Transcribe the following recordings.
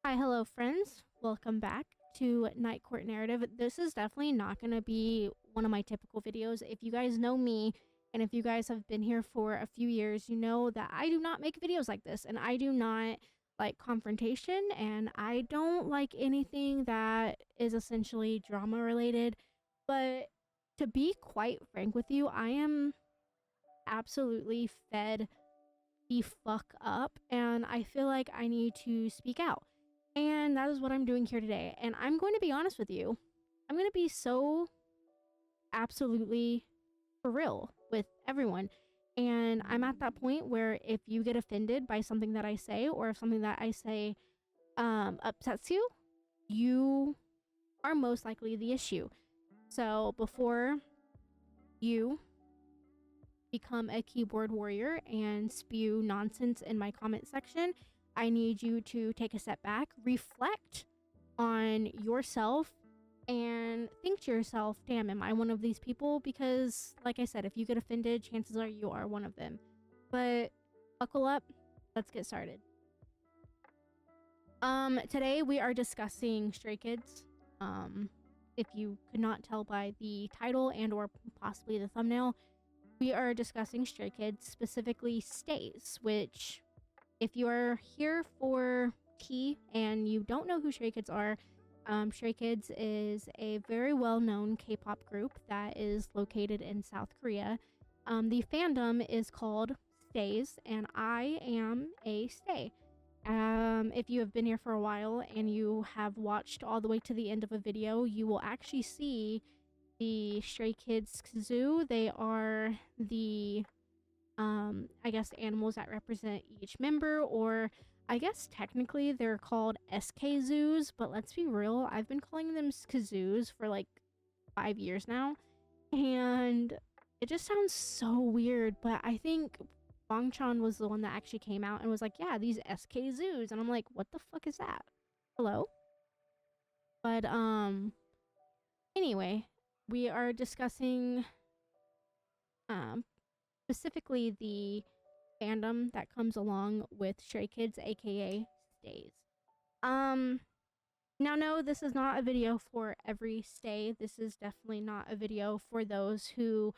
Hi, hello, friends. Welcome back to Night Court Narrative. This is definitely not going to be one of my typical videos. If you guys know me, and if you guys have been here for a few years, you know that I do not make videos like this, and I do not like confrontation, and I don't like anything that is essentially drama related. But to be quite frank with you, I am absolutely fed the fuck up, and I feel like I need to speak out. And that is what I'm doing here today. And I'm going to be honest with you. I'm going to be so absolutely for real with everyone. And I'm at that point where if you get offended by something that I say, or if something that I say upsets you, you are most likely the issue. So before you become a keyboard warrior and spew nonsense in my comment section, I need you to take a step back, reflect on yourself, and think to yourself, damn, am I one of these people? Because, like I said, if you get offended, chances are you are one of them. But buckle up, let's get started. Today we are discussing Stray Kids. If you could not tell by the title and or possibly the thumbnail, we are discussing Stray Kids, specifically Stays, which, if you are here for tea and you don't know who Stray Kids are, Stray Kids is a very well-known K-pop group that is located in South Korea. The fandom is called Stays, and I am a Stay. If you have been here for a while and you have watched all the way to the end of a video, you will actually see the Stray Kids zoo. They are the I guess animals that represent each member, or I guess technically they're called SK zoos, but let's be real, I've been calling them kazoos for like 5 years now, and it just sounds so weird. But I think Bongchan was the one that actually came out and was like, yeah, these SK zoos, and I'm like, what the fuck is that? Hello? But anyway, we are discussing specifically the fandom that comes along with Stray Kids, aka Stays. Now no, this is not a video for every Stay. This is definitely not a video for those who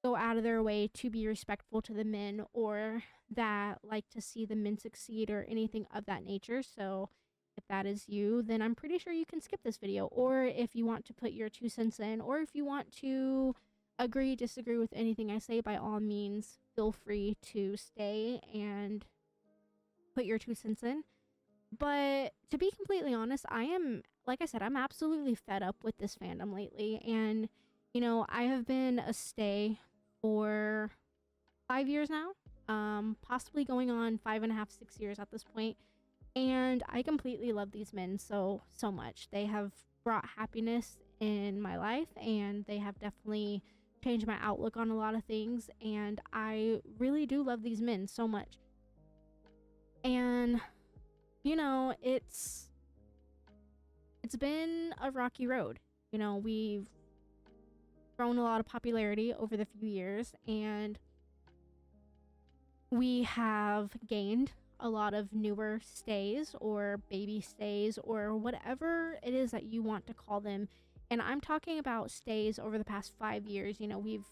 go out of their way to be respectful to the men, or that like to see the men succeed, or anything of that nature. So if that is you, then I'm pretty sure you can skip this video. Or if you want to put your 2 cents in, or if you want to agree, disagree with anything I say, by all means, feel free to stay and put your 2 cents in. But to be completely honest, I am, like I said, I'm absolutely fed up with this fandom lately. And, you know, I have been a Stay for 5 years now, possibly going on 5.5, 6 years at this point. And I completely love these men so much. They have brought happiness in my life, and they have definitely changed my outlook on a lot of things, and I really do love these men so much. And you know, it's been a rocky road. You know, we've grown a lot of popularity over the few years, and we have gained a lot of newer Stays, or baby Stays, or whatever it is that you want to call them. And I'm talking about Stays over the past 5 years. You know, we've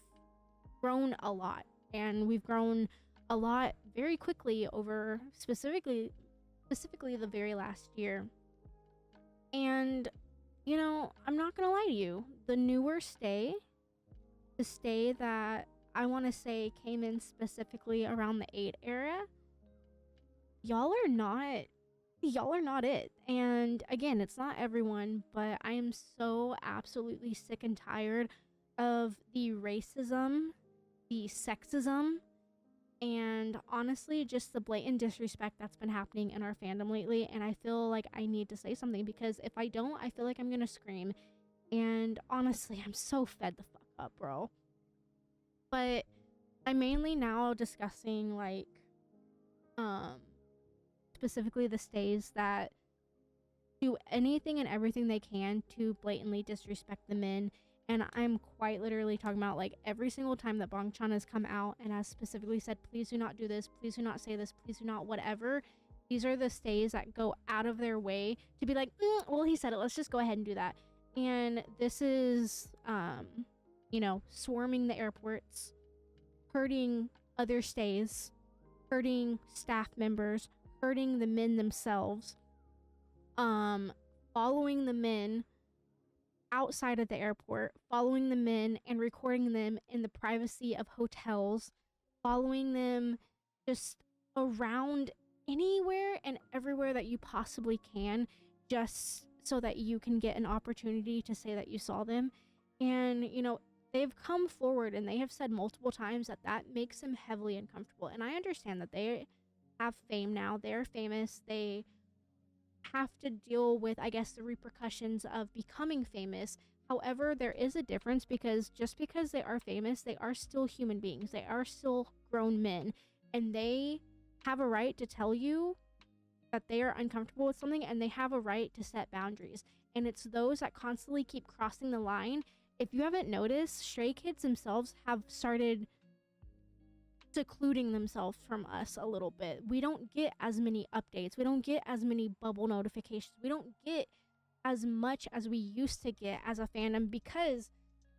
grown a lot, and we've grown a lot very quickly over specifically the very last year. And, you know, I'm not gonna lie to you, the newer Stay, the Stay that I want to say came in specifically around the 8 era, y'all are not it. And again, it's not everyone, but I am so absolutely sick and tired of the racism, the sexism, and honestly just the blatant disrespect that's been happening in our fandom lately. And I feel like I need to say something, because if I don't, I feel like I'm gonna scream. And honestly, I'm so fed the fuck up, bro. But I'm mainly now discussing like specifically the Stays that do anything and everything they can to blatantly disrespect the men. And I'm quite literally talking about like every single time that Bongchan has come out and has specifically said, please do not do this, please do not say this, please do not whatever, These are the stays that go out of their way to be like, well, he said it, let's just go ahead and do that. And this is, you know, swarming the airports, hurting other stays, hurting staff members, hurting the men themselves, following the men outside of the airport, following the men and recording them in the privacy of hotels, following them just around anywhere and everywhere that you possibly can, just so that you can get an opportunity to say that you saw them. And, you know, they've come forward and they have said multiple times that that makes them heavily uncomfortable. And I understand that they have fame now. They're famous. They have to deal with, I guess, the repercussions of becoming famous. However, there is a difference, because just because they are famous, they are still human beings. They are still grown men, and they have a right to tell you that they are uncomfortable with something, and they have a right to set boundaries. And it's those that constantly keep crossing the line. If you haven't noticed, Stray Kids themselves have started secluding themselves from us a little bit. We don't get as many updates. We don't get as many bubble notifications. We don't get as much as we used to get as a fandom, because,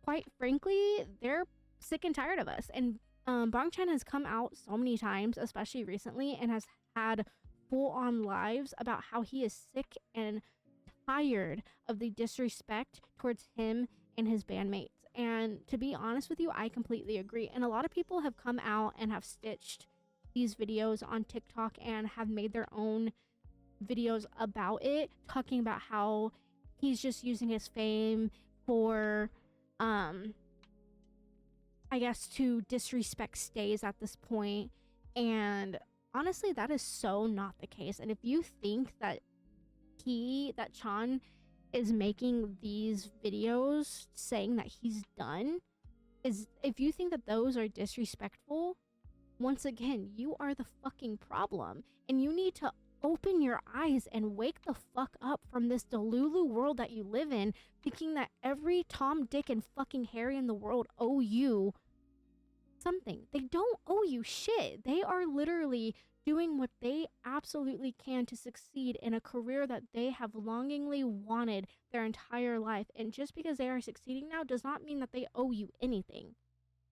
quite frankly, they're sick and tired of us. And Bangchan has come out so many times, especially recently, and has had full-on lives about how he is sick and tired of the disrespect towards him and his bandmates. And to be honest with you, I completely agree. And a lot of people have come out and have stitched these videos on TikTok and have made their own videos about it, talking about how he's just using his fame for, I guess, to disrespect stays at this point. And honestly, that is so not the case. And if you think that Chan is making these videos saying that he's done, if you think that those are disrespectful, once again, you are the fucking problem. And you need to open your eyes and wake the fuck up from this Delulu world that you live in, thinking that every Tom, Dick, and fucking Harry in the world owe you something. They don't owe you shit. They are literally doing what they absolutely can to succeed in a career that they have longingly wanted their entire life. And just because they are succeeding now does not mean that they owe you anything.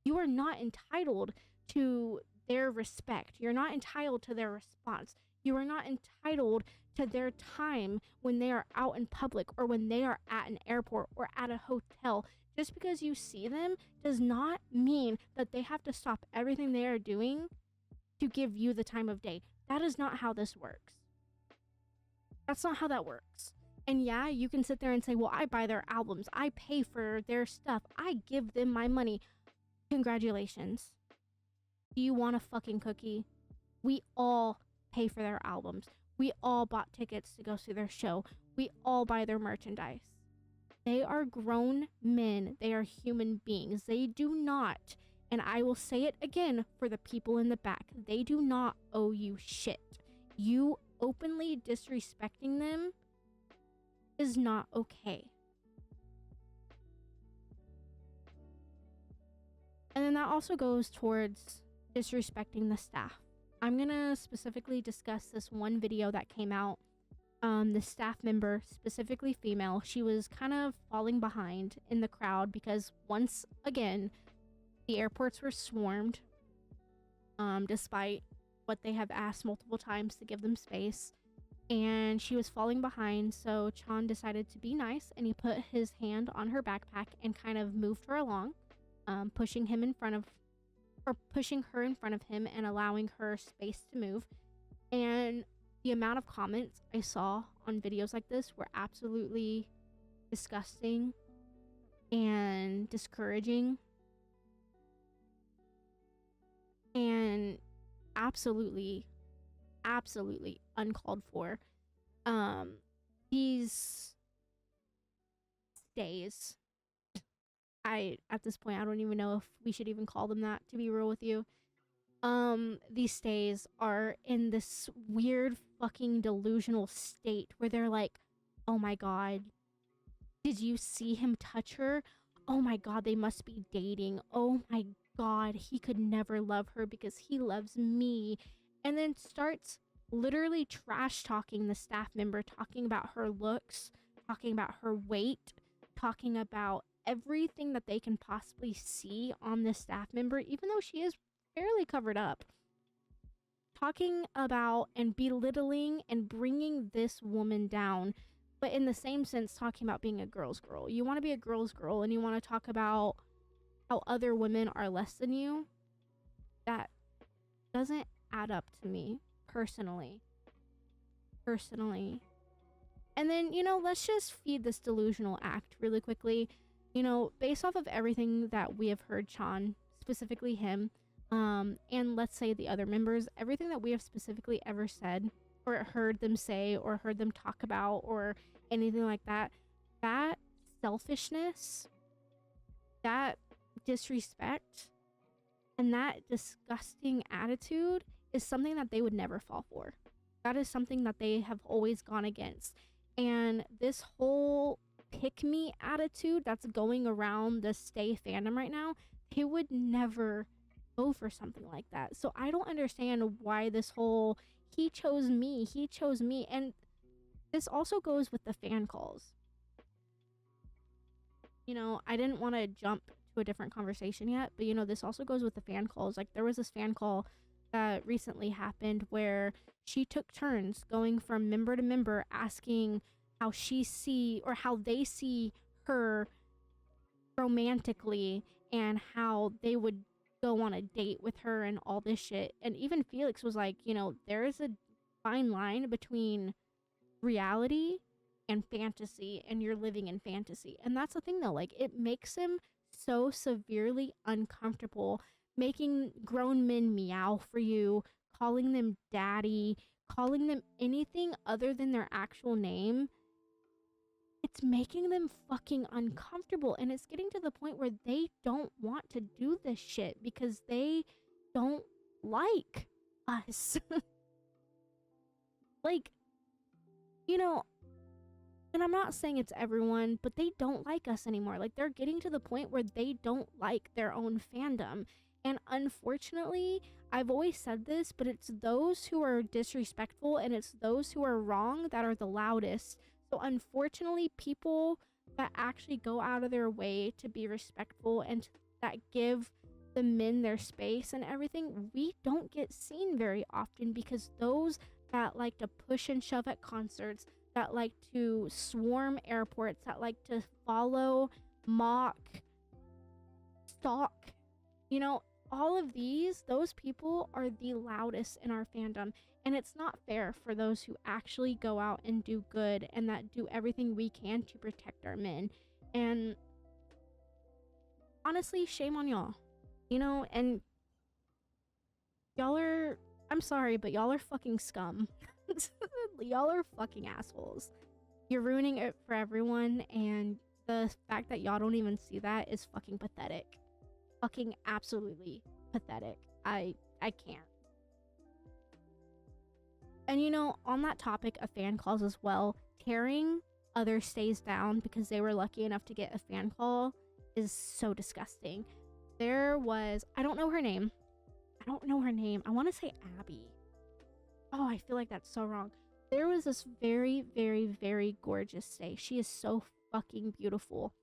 You are not entitled to their respect. You're not entitled to their response. You are not entitled to their time when they are out in public, or when they are at an airport or at a hotel. Just because you see them does not mean that they have to stop everything they are doing to give you the time of day. That is not how this works. That's not how that works. And yeah, you can sit there and say, well, I buy their albums, I pay for their stuff, I give them my money. Congratulations. Do you want a fucking cookie? We all pay for their albums. We all bought tickets to go see their show. We all buy their merchandise. They are grown men. They are human beings. They do not, and I will say it again for the people in the back, they do not owe you shit. You openly disrespecting them is not okay. And then that also goes towards disrespecting the staff. I'm gonna specifically discuss this one video that came out. The staff member, specifically female, she was kind of falling behind in the crowd because, once again, the airports were swarmed, despite what they have asked multiple times to give them space. And she was falling behind, so Chan decided to be nice, and he put his hand on her backpack and kind of moved her along, pushing her in front of him and allowing her space to move. And the amount of comments I saw on videos like this were absolutely disgusting and discouraging and absolutely uncalled for. These stays, at this point, I don't even know if we should even call them that, to be real with you. These stays are in this weird fucking delusional state where they're like, oh my god, did you see him touch her? Oh my god, they must be dating. Oh my god, he could never love her because he loves me. And then starts literally trash talking the staff member, talking about her looks, talking about her weight, talking about everything that they can possibly see on this staff member, even though she is fairly covered up. Talking about and belittling and bringing this woman down, but in the same sense, talking about being a girl's girl. You want to be a girl's girl and you want to talk about how other women are less than you. That doesn't add up to me personally. And then, let's just feed this delusional act really quickly. Based off of everything that we have heard Sean, specifically him, and let's say the other members, everything that we have specifically ever said or heard them say or heard them talk about or anything like that, that selfishness, that disrespect, and that disgusting attitude is something that they would never fall for. That is something that they have always gone against. And this whole pick me attitude that's going around the Stay fandom right now, they would never go for something like that. So I don't understand why this whole he chose me, and this also goes with the fan calls. I didn't want to jump to a different conversation yet, but this also goes with the fan calls. Like, there was this fan call that recently happened where she took turns going from member to member asking how they see her romantically and how they would go on a date with her and all this shit. And even Felix was like, there is a fine line between reality and fantasy, and you're living in fantasy. And that's the thing though, like, it makes him so severely uncomfortable making grown men meow for you, calling them daddy, calling them anything other than their actual name. It's making them fucking uncomfortable, and it's getting to the point where they don't want to do this shit because they don't like us. Like, and I'm not saying it's everyone, but they don't like us anymore. Like, they're getting to the point where they don't like their own fandom. And unfortunately, I've always said this, but it's those who are disrespectful and it's those who are wrong that are the loudest. So unfortunately, people that actually go out of their way to be respectful and that give the men their space and everything, we don't get seen very often, because those that like to push and shove at concerts, that like to swarm airports, that like to follow, mock, stalk, all of those people are the loudest in our fandom. And it's not fair for those who actually go out and do good and that do everything we can to protect our men. And honestly, shame on y'all. And y'all are, I'm sorry, but y'all are fucking scum. Y'all are fucking assholes. You're ruining it for everyone, and the fact that y'all don't even see that is fucking pathetic. Fucking absolutely pathetic. I can't. And on that topic of fan calls as well, tearing other stays down because they were lucky enough to get a fan call is so disgusting. There was, I don't know her name. I want to say Abby. Oh, I feel like that's so wrong. There was this very, very, very gorgeous stay. She is so fucking beautiful.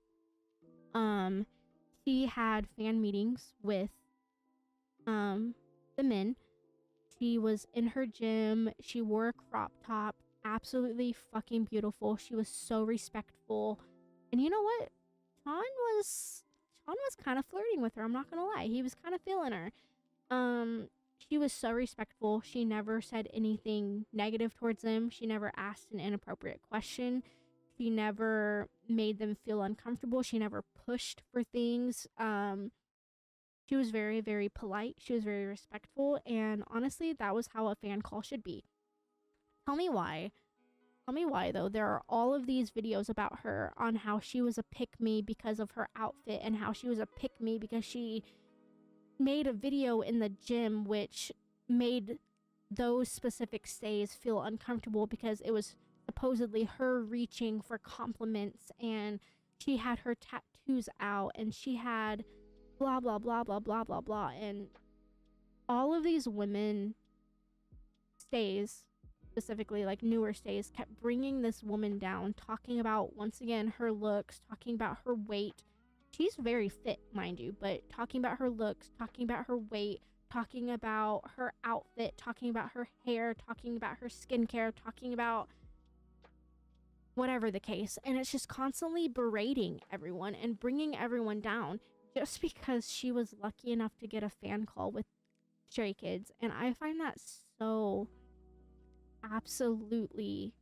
She had fan meetings with the men. She was in her gym. She wore a crop top. Absolutely fucking beautiful. She was so respectful. And you know what? Sean was kind of flirting with her. I'm not gonna lie. He was kind of feeling her. She was so respectful. She never said anything negative towards them. She never asked an inappropriate question. She never made them feel uncomfortable. She never pushed for things. She was very, very polite. She was very respectful. And honestly, that was how a fan call should be. Tell me why, though. There are all of these videos about her on how she was a pick-me because of her outfit and how she was a pick-me because she made a video in the gym which made those specific stays feel uncomfortable because it was supposedly her reaching for compliments, and she had her tattoos out and she had blah blah blah blah blah blah blah. And all of these women stays specifically like newer stays, kept bringing this woman down, talking about, once again, her looks, talking about her weight. She's very fit, mind you, but talking about her looks, talking about her weight, talking about her outfit, talking about her hair, talking about her skincare, talking about whatever the case. And it's just constantly berating everyone and bringing everyone down just because she was lucky enough to get a fan call with Stray Kids. And I find that so absolutely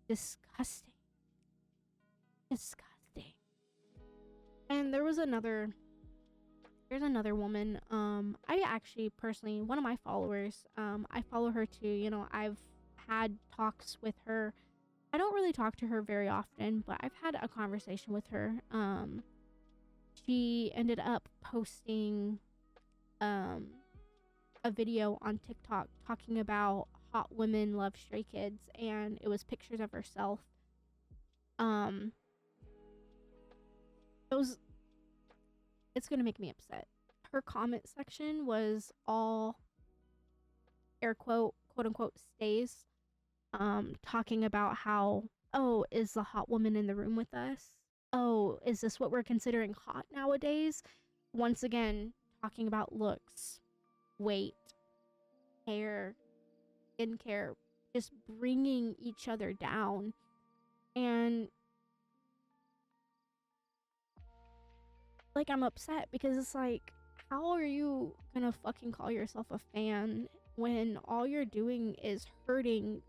disgusting. Disgusting. And there's another woman, I actually personally, one of my followers, I follow her too. You know, I've had talks with her. I don't really talk to her very often, but I've had a conversation with her. She ended up posting a video on TikTok talking about hot women love Stray Kids, and it was pictures of herself. Those, it's gonna make me upset. Her comment section was all air quote unquote stays, talking about how, oh, is the hot woman in the room with us? Oh, is this what we're considering hot nowadays? Once again, talking about looks, weight, hair, skincare, just bringing each other down. And like, I'm upset because it's like, how are you gonna fucking call yourself a fan when all you're doing is hurting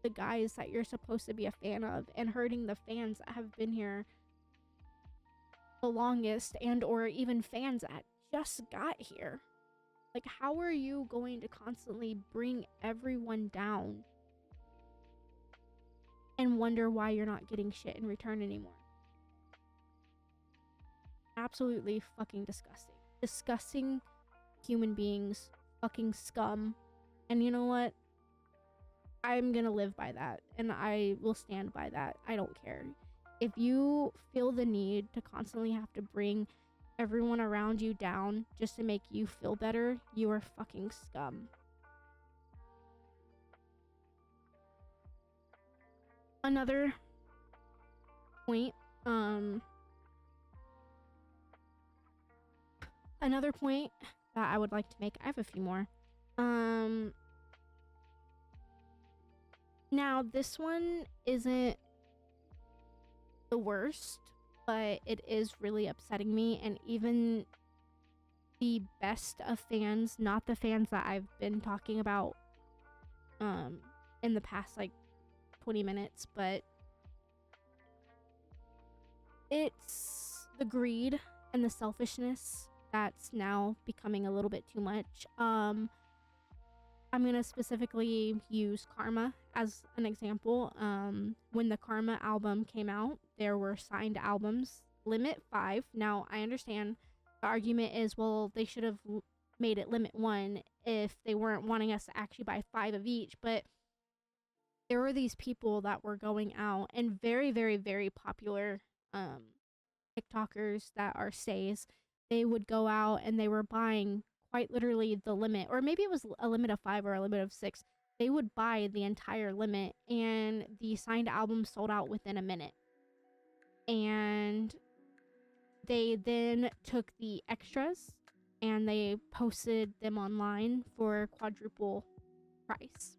the guys that you're supposed to be a fan of and hurting the fans that have been here the longest, and or even fans that just got here? Like, how are you going to constantly bring everyone down and wonder why you're not getting shit in return anymore? Absolutely fucking disgusting. Disgusting human beings. Fucking scum. And you know what? I'm gonna live by that, and I will stand by that. I don't care. If you feel the need to constantly have to bring everyone around you down just to make you feel better, you are fucking scum. Another point, that I would like to make, I have a few more. Now this one isn't the worst, but it is really upsetting me, and even the best of fans, not the fans that I've been talking about in the past like 20 minutes, but it's the greed and the selfishness that's now becoming a little bit too much. I'm gonna specifically use Karma as an example. When the Karma album came out, there were signed albums, limit 5. Now, I understand the argument is, well, they should have made it limit 1 if they weren't wanting us to actually buy 5 of each, but there were these people that were going out, and very, very, very popular TikTokers that are stays. They would go out and they were buying quite literally the limit, or maybe it was a limit of 5 or a limit of 6. They would buy the entire limit, and the signed album sold out within a minute. And they then took the extras and they posted them online for quadruple price.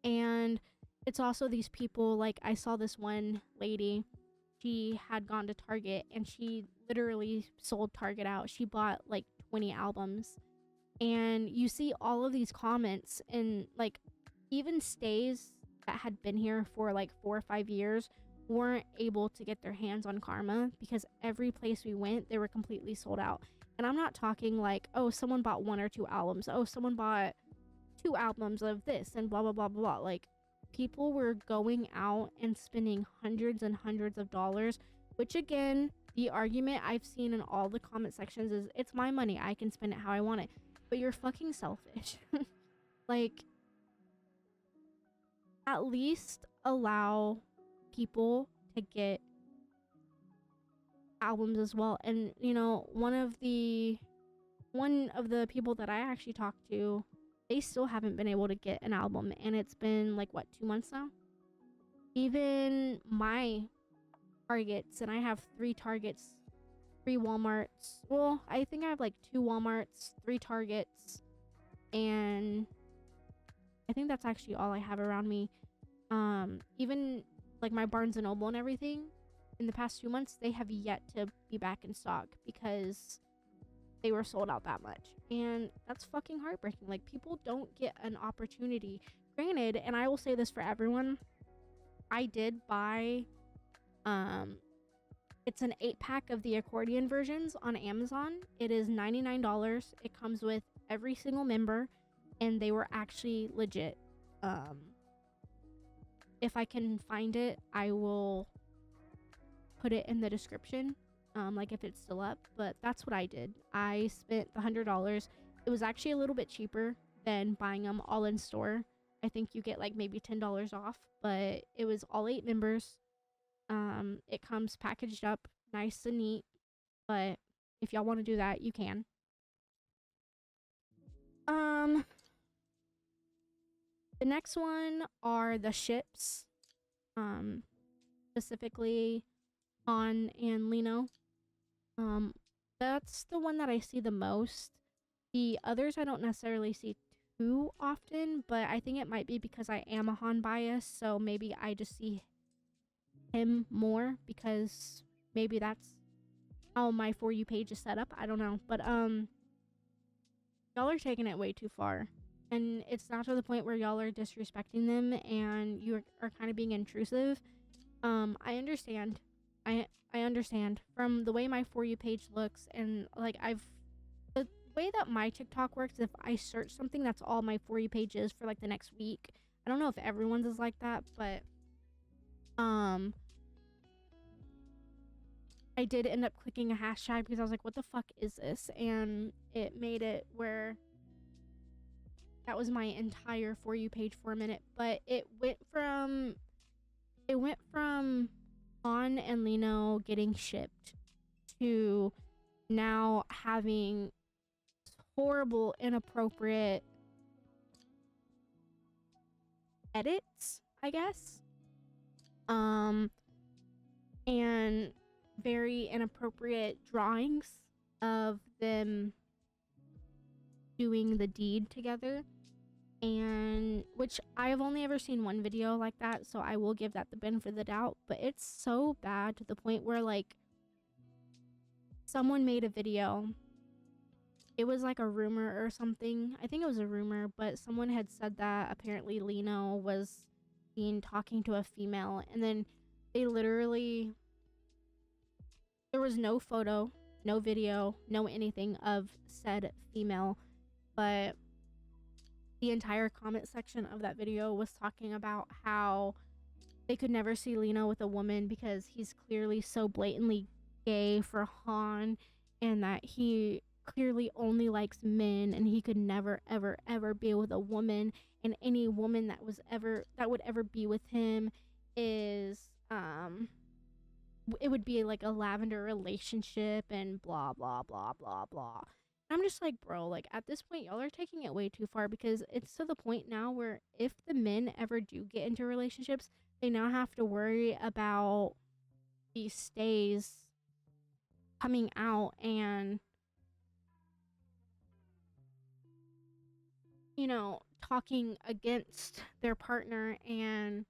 And it's also these people, like, I saw this one lady, she had gone to Target and she literally sold Target out. She bought like 20 albums, and you see all of these comments, and like, even stays that had been here for like 4 or 5 years weren't able to get their hands on Karma because every place we went, they were completely sold out. And I'm not talking like, oh, someone bought 1 or 2 albums, oh, someone bought 2 albums of this and blah blah blah blah blah. Like, people were going out and spending hundreds and hundreds of dollars, which again, the argument I've seen in all the comment sections is, it's my money, I can spend it how I want it. But you're fucking selfish. Like, at least allow people to get albums as well. And you know, one of the people that I actually talked to they still haven't been able to get an album, and it's been like what, 2 months now. Even my Targets, and I have 3 Targets, 3 Walmarts. Well, I think I have like 2 Walmarts, 3 Targets, and I think that's actually all I have around me. Even like my Barnes and Noble and everything, in the past 2 months, they have yet to be back in stock because they were sold out that much. And that's fucking heartbreaking. Like, people don't get an opportunity. Granted, and I will say this for everyone, I did buy it's an 8-pack of the accordion versions on Amazon. It is $99. It comes with every single member, and they were actually legit. If I can find it, I will put it in the description, like if it's still up. But that's what I did. I spent the $100. It was actually a little bit cheaper than buying them all in store. I think you get like maybe $10 off, but it was all 8 members. It comes packaged up nice and neat, but if y'all want to do that, you can. The next one are the ships, specifically Han and Lino. That's the one that I see the most. The others I don't necessarily see too often, but I think it might be because I am a Han bias, so maybe I just see him more because maybe that's how my For You page is set up. I don't know, but y'all are taking it way too far, and it's not to the point where y'all are disrespecting them and you are kind of being intrusive. I understand. I understand from the way my For You page looks, and like the way that my TikTok works, if I search something, that's all my For You page is for like the next week. I don't know if everyone's is like that, but I did end up clicking a hashtag because I was like, what the fuck is this? And it made it where that was my entire For You page for a minute. But it went from Han and Lino getting shipped to now having horrible, inappropriate edits, I guess. And very inappropriate drawings of them doing the deed together, and which I have only ever seen one video like that, so I will give that the benefit of the doubt. But it's so bad to the point where like someone made a video, it was like a rumor or something, I think it was a rumor, but someone had said that apparently Lino was seen talking to a female, and then they literally, there was no photo, no video, no anything of said female, but the entire comment section of that video was talking about how they could never see Lino with a woman because he's clearly so blatantly gay for Han, and that he clearly only likes men, and he could never ever ever be with a woman, and any woman that would ever be with him is it would be like a lavender relationship and blah blah blah blah blah. And I'm just like, bro, like at this point y'all are taking it way too far, because it's to the point now where if the men ever do get into relationships, they now have to worry about these stays coming out and, you know, talking against their partner and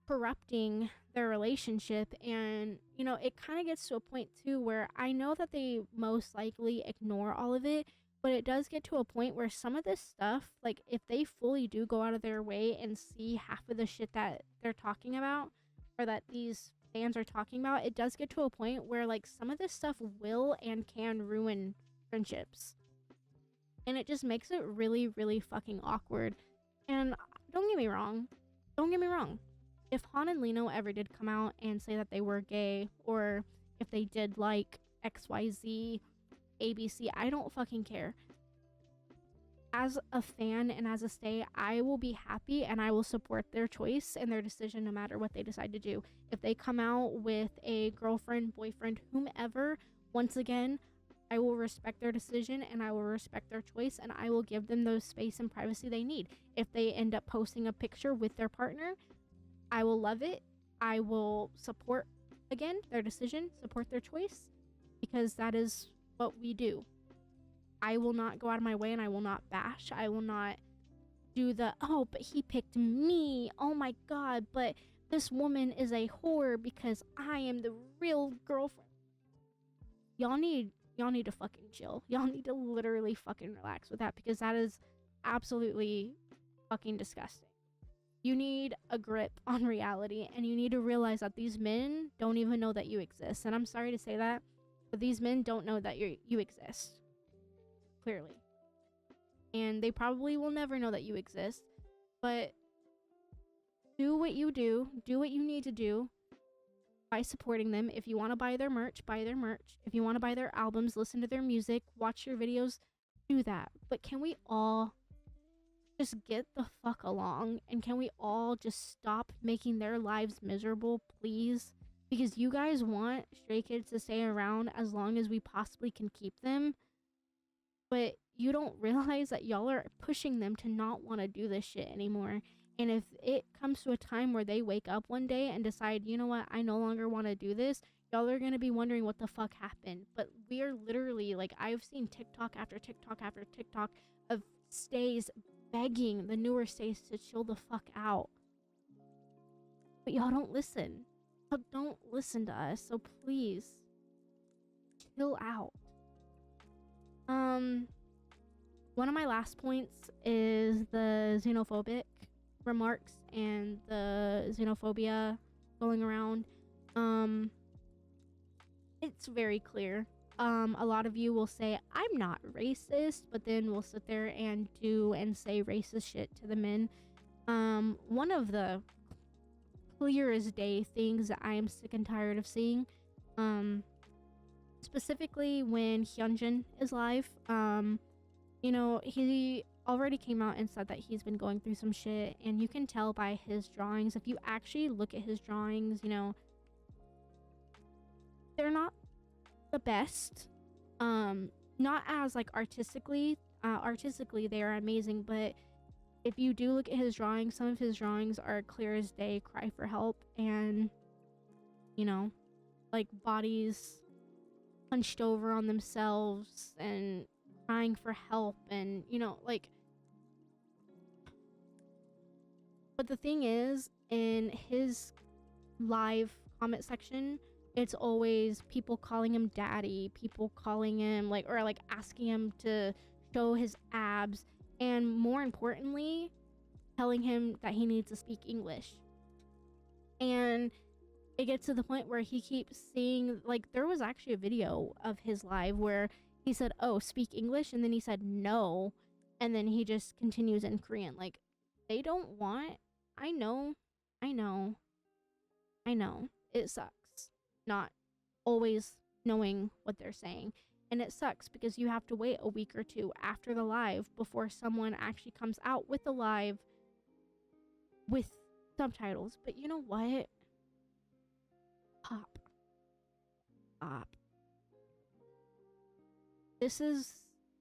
corrupting their relationship. And, you know, it kind of gets to a point too where I know that they most likely ignore all of it, but it does get to a point where some of this stuff, like if they fully do go out of their way and see half of the shit that they're talking about, or that these fans are talking about, it does get to a point where like some of this stuff will and can ruin friendships. And it just makes it really, really fucking awkward. And don't get me wrong. If Han and Lino ever did come out and say that they were gay, or if they did like XYZ, ABC, I don't fucking care. As a fan and as a stay, I will be happy and I will support their choice and their decision no matter what they decide to do. If they come out with a girlfriend, boyfriend, whomever, once again, I will respect their decision and I will respect their choice, and I will give them the space and privacy they need. If they end up posting a picture with their partner, I will love it. I will support, again, their decision, support their choice, because that is what we do. I will not go out of my way and I will not bash. I will not do the, oh, but he picked me. Oh my God, but this woman is a whore because I am the real girlfriend. Y'all need to fucking chill. Y'all need to literally fucking relax with that, because that is absolutely fucking disgusting. You need a grip on reality, and you need to realize that these men don't even know that you exist. And I'm sorry to say that, but these men don't know that you exist. Clearly. And they probably will never know that you exist. But do what you do. Do what you need to do by supporting them. If you want to buy their merch, buy their merch. If you want to buy their albums, listen to their music, watch their videos, do that. But can we all just get the fuck along? And can we all just stop making their lives miserable, please? Because you guys want stray kids to stay around as long as we possibly can keep them. But you don't realize that y'all are pushing them to not want to do this shit anymore. And if it comes to a time where they wake up one day and decide, you know what, I no longer want to do this, y'all are going to be wondering what the fuck happened. But we are literally, like, I've seen TikTok after TikTok after TikTok of stays begging the newer stays to chill the fuck out. But y'all don't listen. Y'all don't listen to us. So please, chill out. One of my last points is the xenophobic remarks and the xenophobia going around. It's very clear. A lot of you will say, I'm not racist, but then we'll sit there and do and say racist shit to the men. One of the clear as day things that I am sick and tired of seeing, specifically when Hyunjin is live, you know, he already came out and said that he's been going through some shit, and you can tell by his drawings. If you actually look at his drawings, you know, they're not the best. Not as like artistically they are amazing, but if you do look at his drawings, some of his drawings are clear as day, cry for help, and you know, like bodies hunched over on themselves and crying for help, and you know, like. But the thing is, in his live comment section, it's always people calling him daddy, people calling him like, or like asking him to show his abs, and more importantly, telling him that he needs to speak English. And it gets to the point where he keeps saying, like, there was actually a video of his live where he said, oh, speak English, and then he said no, and then he just continues in Korean. Like, they don't want, I know, it sucks not always knowing what they're saying, and it sucks because you have to wait a week or two after the live before someone actually comes out with the live with subtitles. But you know what? Stop. This is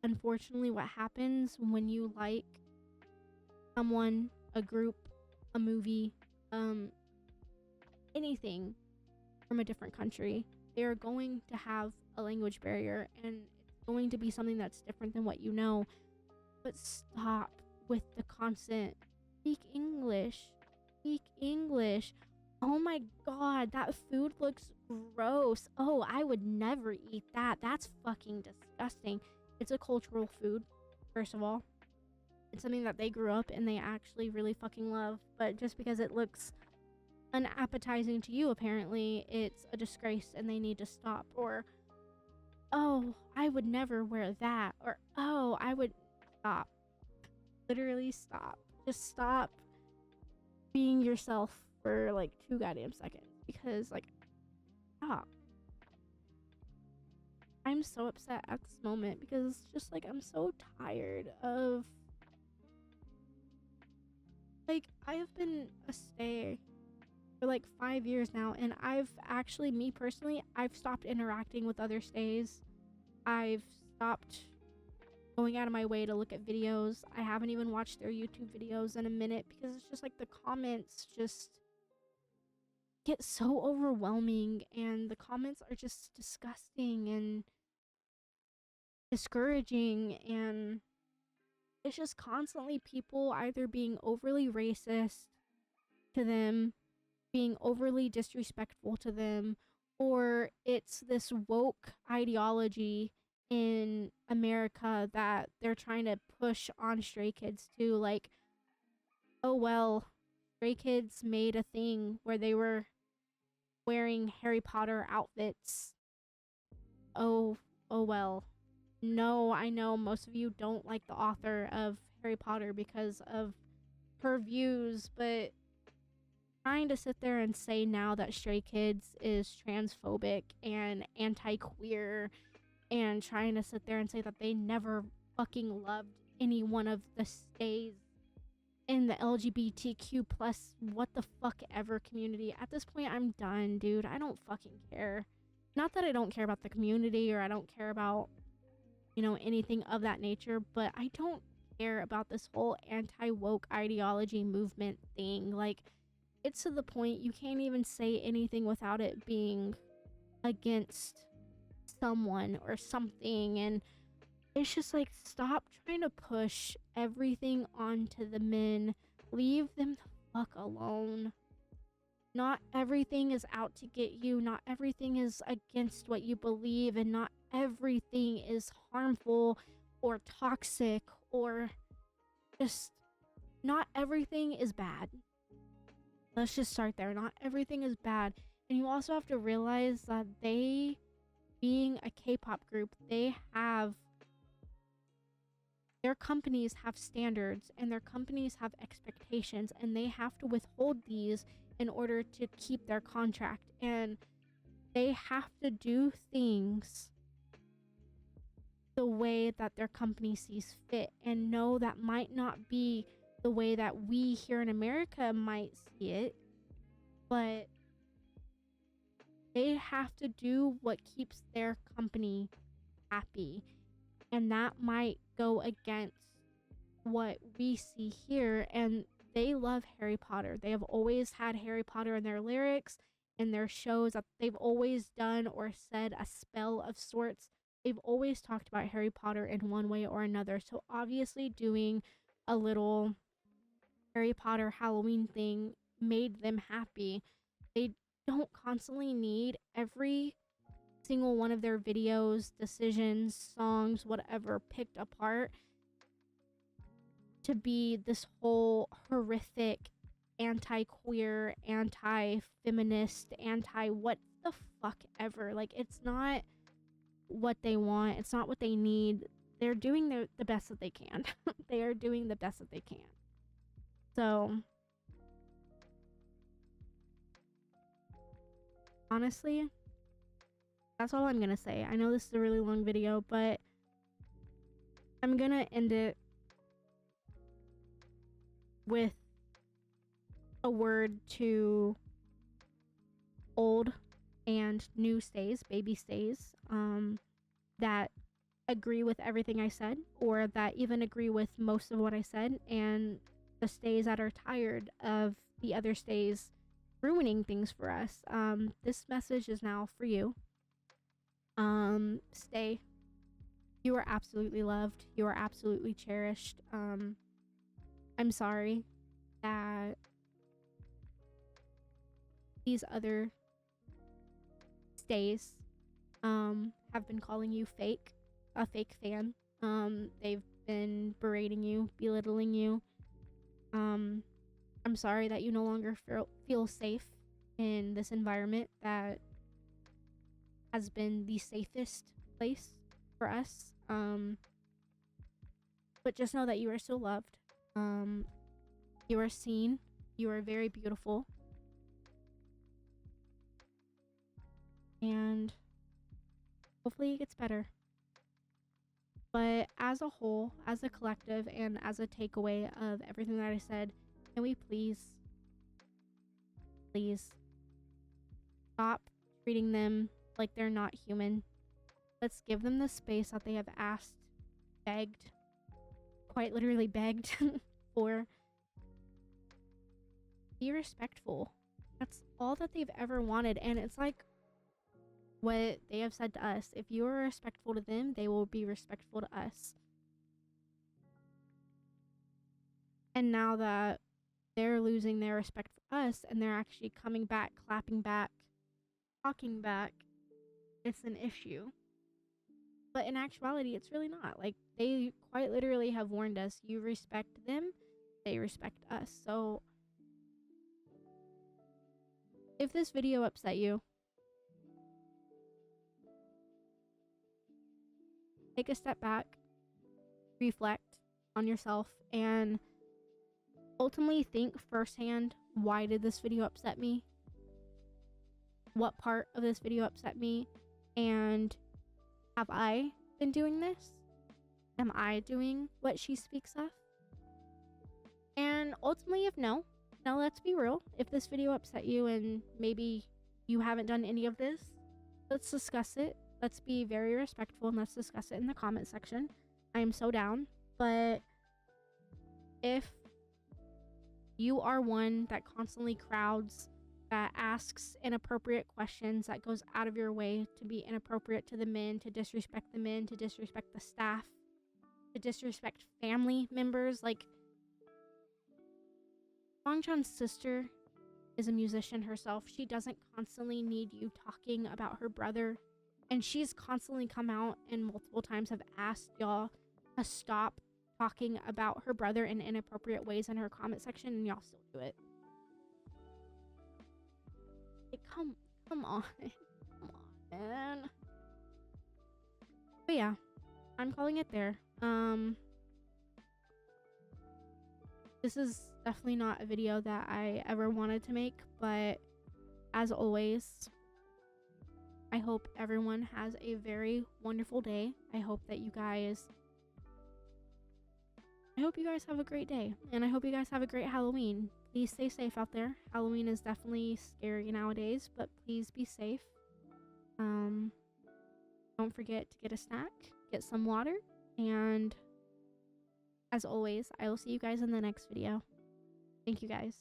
unfortunately what happens when you like someone, a group, a movie, anything from a different country. They are going to have a language barrier, and it's going to be something that's different than what you know. But stop with the constant speak English. Oh my god, that food looks gross. Oh, I would never eat that. That's fucking disgusting. It's a cultural food, first of all. It's something that they grew up and they actually really fucking love. But just because it looks unappetizing to you, apparently it's a disgrace and they need to stop. Or, oh, I would never wear that. Or, oh, I would stop. Literally stop. Just stop being yourself for like 2 goddamn seconds, because like, stop. I'm so upset at this moment because it's just like, I'm so tired of, like, I have been a stay for like 5 years now, and I've actually, me personally, I've stopped interacting with other stays. I've stopped going out of my way to look at videos. I haven't even watched their YouTube videos in a minute because it's just like the comments just get so overwhelming, and the comments are just disgusting and discouraging, and it's just constantly people either being overly racist to them, being overly disrespectful to them, or it's this woke ideology in America that they're trying to push on stray kids too. Like, oh well, stray kids made a thing where they were wearing Harry Potter outfits. Oh, oh well. No, I know most of you don't like the author of Harry Potter because of her views, but trying to sit there and say now that Stray Kids is transphobic and anti-queer, and trying to sit there and say that they never fucking loved any one of the stays in the LGBTQ plus what the fuck ever community. At this point, I'm done, dude. I don't fucking care. Not that I don't care about the community or I don't care about, you know, anything of that nature, but I don't care about this whole anti-woke ideology movement thing. Like, it's to the point you can't even say anything without it being against someone or something, and it's just like, stop trying to push everything onto the men. Leave them the fuck alone. Not everything is out to get you. Not everything is against what you believe, and not everything is harmful or toxic, or just not everything is bad. Let's just start there. Not everything is bad. And you also have to realize that they, being a K-pop group, their companies have standards and their companies have expectations, and they have to withhold these in order to keep their contract, and they have to do things the way that their company sees fit. And no, that might not be the way that we here in America might see it, but they have to do what keeps their company happy, and that might go against what we see here. And they love Harry Potter. They have always had Harry Potter in their lyrics, in their shows that they've always done or said a spell of sorts. They've always talked about Harry Potter in one way or another. So obviously doing a little Harry Potter Halloween thing made them happy. They don't constantly need every single one of their videos, decisions, songs, whatever, picked apart to be this whole horrific anti-queer, anti-feminist, anti-what the fuck ever. Like, it's not what they want. It's not what they need. They're doing the best that they can. They are doing the best that they can. So, honestly, that's all I'm gonna say. I know this is a really long video, but I'm gonna end it with a word to old and new stays, baby stays, that agree with everything I said, or that even agree with most of what I said, and the stays that are tired of the other stays ruining things for us. This message is now for you. Stay. You are absolutely loved. You are absolutely cherished. I'm sorry that these other stays have been calling you a fake fan. They've been berating you, belittling you. I'm sorry that you no longer feel safe in this environment that has been the safest place for us. But just know that you are still loved. You are seen. You are very beautiful. And hopefully it gets better. But as a whole, as a collective, and as a takeaway of everything that I said, can we please stop treating them like they're not human? Let's give them the space that they have asked, begged, quite literally begged for. Be respectful. That's all that they've ever wanted. And it's like what they have said to us. If you are respectful to them, they will be respectful to us. And now that they're losing their respect for us and they're actually coming back, clapping back, talking back, it's an issue. But in actuality, it's really not. Like, they quite literally have warned us, you respect them, they respect us. So if this video upset you, take a step back, reflect on yourself, and ultimately think firsthand, why did this video upset me? What part of this video upset me? And have I been doing this? Am I doing what she speaks of? And ultimately, if no, now let's be real. If this video upset you and maybe you haven't done any of this, let's discuss it. Let's be very respectful and let's discuss it in the comment section. I am so down. But if you are one that constantly crowds, that asks inappropriate questions, that goes out of your way to be inappropriate to the men, to disrespect the men, to disrespect the staff, to disrespect family members, like, Songchan's sister is a musician herself. She doesn't constantly need you talking about her brother. And she's constantly come out and multiple times have asked y'all to stop talking about her brother in inappropriate ways in her comment section, and y'all still do it. Like, come on. Come on, man. But yeah, I'm calling it there. This is definitely not a video that I ever wanted to make, but as always, I hope everyone has a very wonderful day. I hope you guys have a great day, and I hope you guys have a great Halloween. Please stay safe out there. Halloween is definitely scary nowadays, but please be safe. Don't forget to get a snack, get some water, and as always, I will see you guys in the next video. Thank you guys.